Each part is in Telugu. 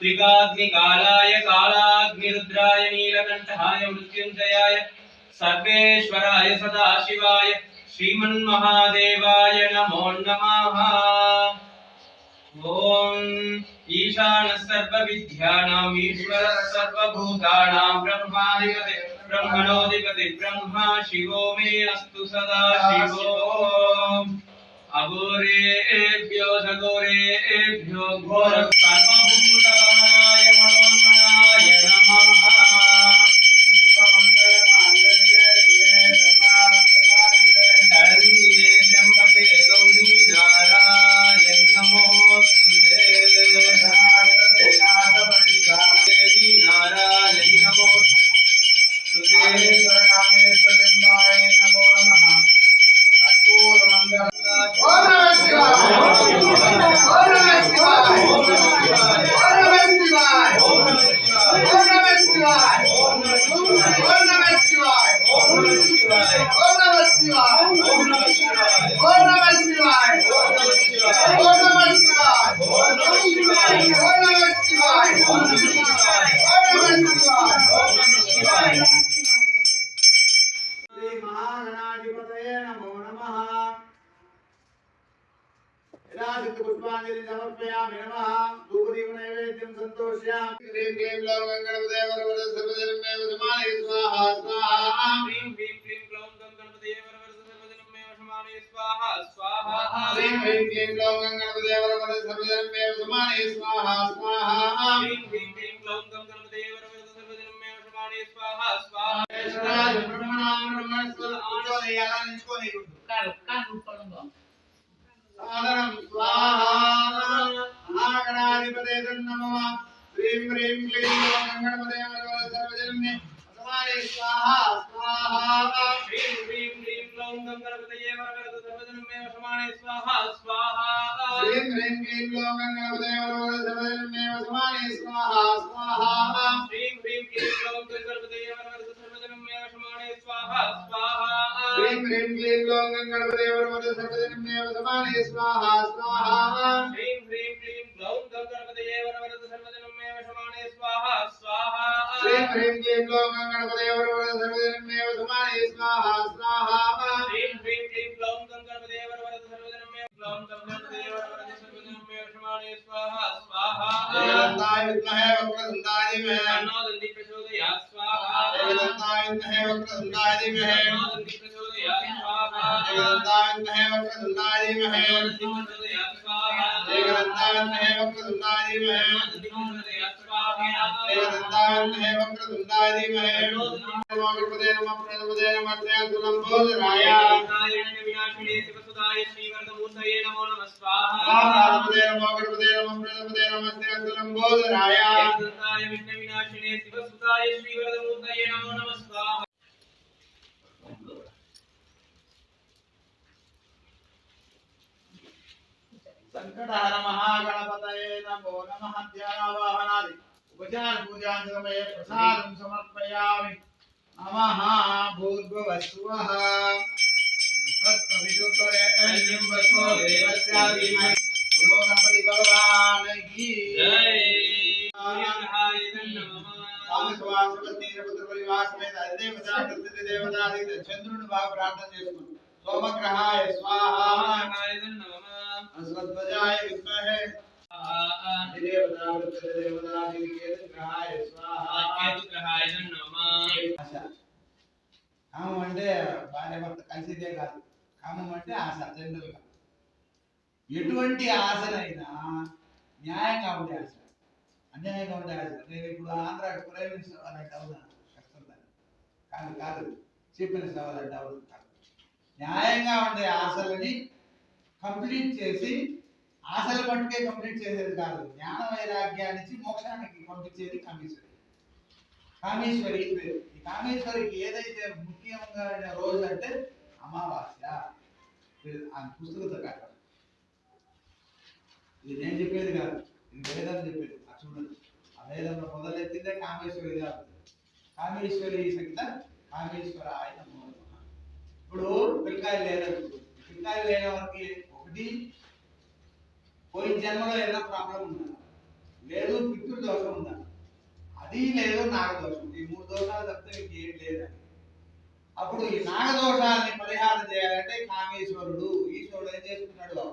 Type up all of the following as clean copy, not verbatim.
त्रिकाग्निकालाय कालाग्निरुद्राय नीलकण्ठाय मृत्युञ्जयाय सर्वेश्वराय सदाशिवाय श्रीमन्महादेवाय नमो नमः। ओम ईशानः सर्वविद्यानां ईश्वरः सर्वभूतानां ब्रह्मणोऽधिपति ब्रह्मा शिवो मे अस्तु सदा शिवो। अघोरेभ्यो सघोरेभ्यो घोर सर्वभूतगमनाय मनोन्मनाय नमः। पुष्पांजलि समर्पयामि नमः। धूपदीप नैवेद्यं संतोषयामि। ह्रीं क्लीं ग्लौं गणपतये वरवरद सर्वजनमेव समाने स्वाहा स्वाहा। ह्रीं क्लीं ग्लौं गणपतये वरवरद सर्वजनमेव समाने स्वाहा स्वाहा। ह्रीं क्लीं ग्लौं गणपतये वरवरद सर्वजनमेव समाने स्वाहा स्वाहा। ह्रीं ग्लौं गणपतये वरवरद सर्वजनमेव समाने स्वाहा स्वाहा। ईश्वराय ब्रह्मणां ब्रह्मस्वद आनोदयाला निंचुकोनी कानु पडंगो साधनं स्वाहा। महागणाधिपते नमः। ह्रीं क्लीं ग्लौं गणपतये वरवरद सर्वजनमेव समाने स्वाहा स्वाहा। ह्रीं ग्लौं गणपतये वरवरद सर्वजनमेव समाने स्वाहा स्वाहा। ह्रीं क्लीं ग्लौं गणपतये वरवरद सर्वजनमेव समाने स्वाहा स्वाहा। ह्रीं ग्लौं गणपतये वरवरद सर्वजनमेव समाने स्वाहा स्वाहा। ह्रीं क्लीं ग्लौं गणपतये वरवरद सर्वजनमेव समाने स्वाहा स्वाहा। ह्रीं ग्लौं गणपतये वरवरद सर्वजनमेव समाने स्वाहा स्वाहा। ह्रीं क्लीं ग्लौं गणपतये वरवरद सर्वजनमेव समाने स्वाहा स्वाहा। ह्रीं ग्लौं गणपतये वरवरद सर्वजनमेव समाने स्वाहा स्वाहा। देवदत्ताय विद्महे वक्रतुण्डाय धीमहि तन्नो दन्ति प्रचोदयात् स्वाहा। देवदत्ताय विद्महे वक्रतुण्डाय धीमहि तन्नो दन्ति प्रचोदयात् स्वाहा। देवदत्ताय विद्महे वक्रतुण्डाय धीमहि प्रचोदयात् स्वाहा। देवदत्ताय विद्महे वक्रतुण्डाय धीमहि प्रचोदयात् स्वाहा। देवदत्ताय विद्महे वक्रतुण्डाय धीमहि नमो गणपते नमः प्रणपते नमः त्र्यंबकराय विनाशिने शिवसुताय श्रीवरदमूर्तये नमो नमः स्वाहा। गणपते नमः प्रणपते नमः त्र्यंबकराय विनाशिने शिवसुताय श्रीवरदमूर्तये नमो नमः स्वाहा। संकटहर महागणपतये नमो नमः। ध्यानावाहनादि उपचार पूजा समये प्रसादं समर्पयामि। नमः भूर्भुवस्सुवः तत्सवितुर्वरेण्यं भर्गो देवस्य धीमहि बोलो गणपति भगवान की जय। सूर्यग्रहाय नमः। కామస్వాసవతి పుత్ర పరివార సమేత దేవతా కృత్య దేవతా ఆదిత చంద్రుని బాగా ప్రార్థన చేసుకుంటాం. సోమగ్రహాయ స్వాహా. నమః. అశ్వధ్వజాయ విద్మహే దేవతా కృత్య దేవతా ఆదిత కేతుగ్రహాయ స్వాహా. కేతుగ్రహాయ నమః. కామం అంటే భార్య భర్త కలిసిదే కాదు. కామం అంటే ఆశ జనరల్గా ఎటువంటి ఆశలైనా న్యాయంగా ఉండే ఆశ, అన్యాయంగా ఉండే ఆశ. నేను ఇప్పుడు ఆంధ్ర ప్రైమ్ మినిస్టర్ అవ్వాలంటే అవునా? కష్టం దాన్ని కాదు కాదు. చీఫ్ మినిస్టర్ అవ్వాలంటే అవును కాదు. న్యాయంగా ఉండే ఆశలని కంప్లీట్ చేసి, ఆశల మట్టుకే కంప్లీట్ చేసేది కాదు, జ్ఞాన వైరాగ్యానికి మోక్షానికి పంపించేది కామేశ్వరి. కామేశ్వరి పేరు. ఈ కామేశ్వరికి ఏదైతే ముఖ్యంగా రోజు అంటే అమావాస్య. ఆ పుస్తకంతో కాక ఇది నేను చెప్పేది కాదు, ఇది వేదం చెప్పేది. చూడండి, ఆ వేదంలో మొదలెత్తిందే కామేశ్వరి కాదు. కామేశ్వరి సంగీత కామేశ్వర ఆయన. ఇప్పుడు పిల్లకాయలు లేదనుకో, పిల్లకాయలు లేని వారికి ఒకటి పోయిన జన్మలో ఏదైనా ప్రాబ్లం ఉందా, లేదు పితృ దోషం ఉందా, అది లేదు నాగదోషం. ఈ 3 దోషాలు తప్పితే మీకు ఏం లేదండి. అప్పుడు ఈ నాగదోషాన్ని పరిహారం చేయాలంటే కామేశ్వరుడు, ఈశ్వరుడు ఏం చేసుకుంటాడు,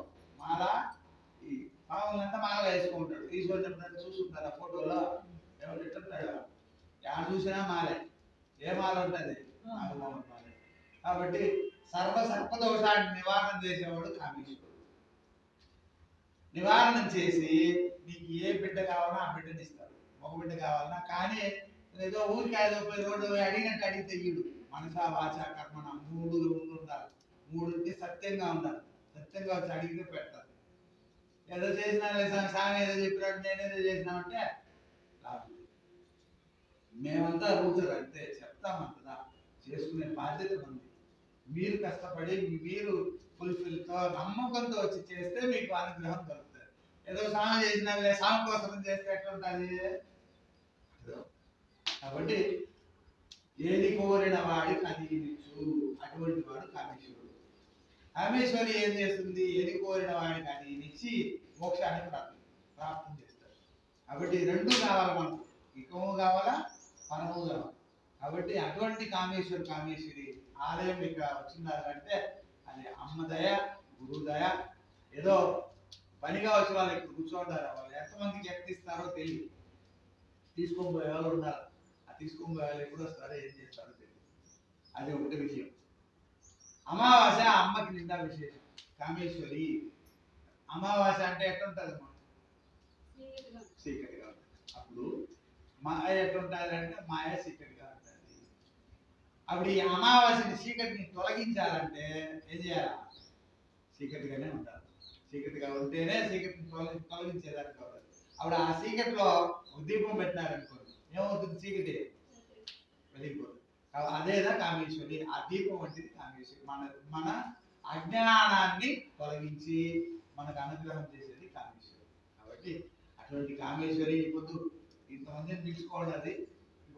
మాల ఈ పాములంతా మాల వేసుకుంటాడు. ఈశ్వరుడు ఎప్పుడైనా చూసుకుంటారు ఆ ఫోటోలో, ఎవరు ఎట్టుంటాడు, యాడ చూసినా మాలే. ఏ మాల ఉంటుంది, నాగమాల మాలే. కాబట్టి సర్పదోషాన్ని నివారణ చేసేవాడు కామేశ్వరుడు. నివారణ చేసి నీకు ఏ బిడ్డ కావాలన్నా ఆ బిడ్డని ఇస్తాడు. ఒక బిడ్డ కావాలన్నా, కానీ ఏదో ఊరికి 5 రోడ్డు అడిగినట్టు అడిగితే ఇయ్యడు. మనసా వాచ కర్మణ 3 ఉండాలి. 3 సత్యంగా ఉండాలి. సత్యంగా వచ్చి అడిగితే పెడతారు. ఏదో చేసినా స్వామి ఏదో చెప్పినట్టు నేనేదో చేసినామంటే లాభం. మేమంతా రూజర్ అంతే, చెప్తామంతదా, చేసుకునే బాధ్యత ఉంది. మీరు కష్టపడి మీరు ఫుల్ఫిల్తో నమ్మకంతో వచ్చి చేస్తే మీకు అనుగ్రహం దొరుకుతుంది. ఏదో స్వామి చేసినా స్వామి కోసం చేస్తే ఎట్లా ఉంటుంది. కాబట్టి ఏది కోరిన వాడికి అది ఇచ్చు, అటువంటి వాడు కామేశ్వరుడు. కామేశ్వరి ఏం చేస్తుంది, ఏది కోరిన వాడికి అది ఇచ్చి మోక్షాన్ని ప్రాప్తం చేస్తాడు. కాబట్టి 2 కావాలి మనకు, ఇకము కావాలా పరము కావాలి. కాబట్టి అటువంటి కామేశ్వరి ఆలయం ఇక్కడ వచ్చిందంటే అది అమ్మ దయ, గురువు దయ. ఏదో పనిగా వచ్చి వాళ్ళు ఇక్కడ కూర్చోంటారు, వాళ్ళు ఎంతమందికి ఎక్కిస్తారో తెలియదు. తీసుకొని పోయే వాళ్ళు ఉన్నారు, ఆ తీసుకొని పోయే వాళ్ళు ఎప్పుడు వస్తారో ఏం చేస్తారో తెలియదు. అది ఒకటి విషయం. అమావాస్య అమ్మకి నిండా విశేషం. కామేశ్వరి అమావాస్య అంటే ఎట్లుంటుంది అమ్మా, చీకటిగా ఉంటుంది. అప్పుడు మాయ ఎట్లుంటుంది అంటే మాయ చీకటిగా ఉంటుంది. అప్పుడు ఈ అమావాస్యని చీకటిని తొలగించాలంటే ఏం చేయాలి, చీకటిగానే ఉండాలి. చీకటిగా ఉంటేనే చీకటిని తొలగించేదానికి కావాలి. అప్పుడు ఆ చీకటిలో ఒక దీపం పెట్టినారనుకోండి, ఏమవుతుంది, చీకటి వెలిగిపోతుంది. అదేదా కామేశ్వరి, ఆ దీపం వంటిది కామేశ్వరి. మన అజ్ఞానాన్ని తొలగించి మనకు అనుగ్రహం చేసేది కామేశ్వరి. కాబట్టి అటువంటి కామేశ్వరి ఇప్పుడు ఇంతమందిని పిలుచుకోవడం, అది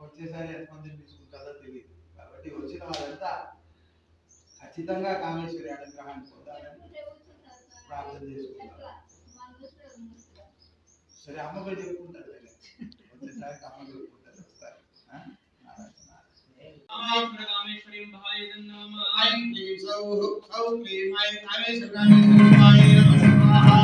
వచ్చేసారి ఎంతమందిని పిలుచుకుంటారో తెలియదు. కాబట్టి వచ్చిన వాళ్ళంతా ఖచ్చితంగా కామేశ్వరి అనుగ్రహాన్ని పొందాలని ప్రార్థన చేసుకుంటారు. సరే అమ్మగా చెప్పుకుంటారు, వచ్చేసరికి అమ్మ చెప్పుకుంటారు, వస్తారు. కామేశ్వరీం భాయదన్నమ ఐం క్లీం సౌః సౌః క్లీం ఐం కామేశ్వరి కామేశ్వరి భాయే నమః.